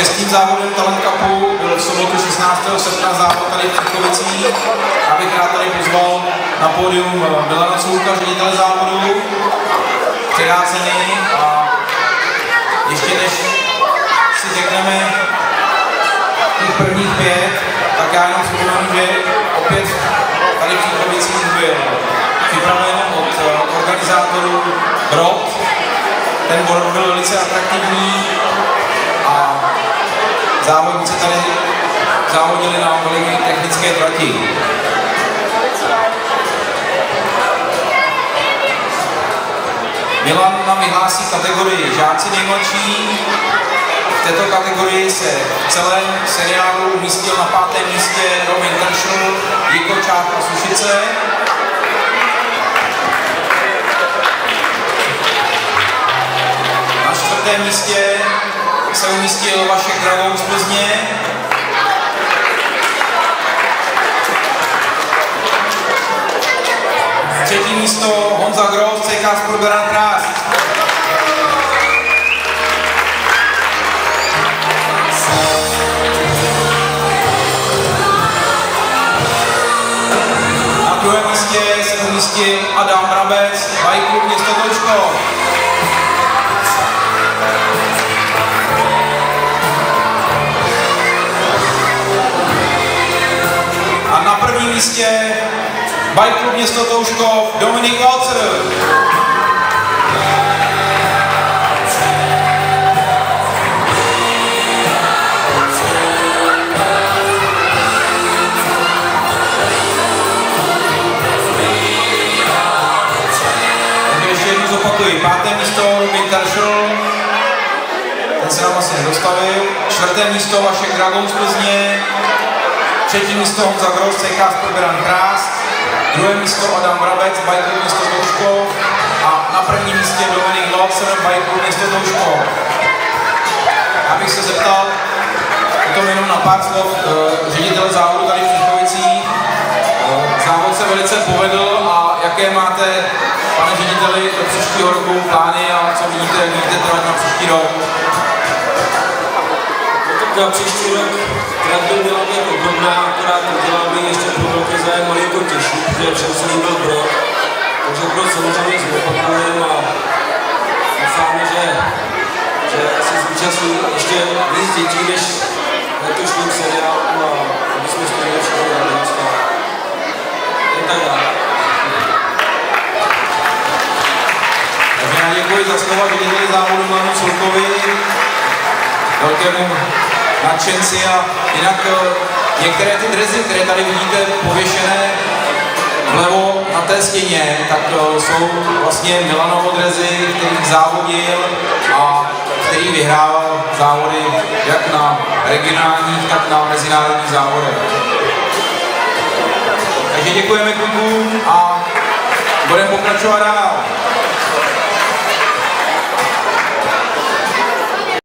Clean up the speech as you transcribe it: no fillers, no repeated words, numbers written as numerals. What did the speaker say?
Českým závodem Talent Cupu byl v sobotu 16. srpna závod tady v Čechovicích. Já bych rád tady pozval na pódium Milana Coulka, ředitele závodu, předá ceny a ještě než si řekneme těch prvních 5, tak já jenom připomenu, že opět tady v Čechovicích byl připraven od organizátorů Brod. Ten Brod byl velice atraktivní a závodníci tady závodili na velmi technické trati. Milan nám vyhlásí kategorii žáci nejmladší. V této kategorii se v celém seriálu umístil na 5. místě Roman Teršl, Jiko Čák a Sušice. Na 4. místě se umístil Vašek Dragon z Plzně. Třetí místo Honza Gross, CK Sport Beran Krás. Na 2. místě se umístil Adam Brabec, Bike Klub Město Touškov. A na 1. místě Bike Klub Město Touškov, Dominik Walcer. Ještě jednou zopakuji. 5. místo Roman Teršl, ten se nám asi nedostavil. 4. místo Vašek Dragon z Plzně. 3. místo Honza Gross, CK Sport Beran Krás. 2. místo Adam Brabec, Bike Klub Město Touškov. A na 1. místě Dominik Walcer, Bike Klub Město Touškov. Já bych se zeptal potom jenom na pár slov ředitele závodu tady v Čechovicích. Závod se velice povedl a jaké máte, pane řediteli, do příštího roku plány a co vidíte trvat na příští rok? Na příští rok trať by měla být obdobná, akorát uděláme ještě půl roky za malinko těžší, protože předsedný byl Brod. Takže Brod samozřejmě zopakujeme a doufáme, že se zúčastní ještě víc dětí než letošním seriálu a aby jsme stejně všichni radost a tak dále. Takže já děkuji za slova řediteli závodu Milanu Coulkovi, velkému nadšenci a jinak některé ty dresy, které tady vidíte pověšené vlevo na té stěně, tak jsou vlastně Milanovo dresy, který závodil a který vyhrával závody jak na regionálních, tak na mezinárodních závodech. Takže děkujeme klukům a budeme pokračovat dál.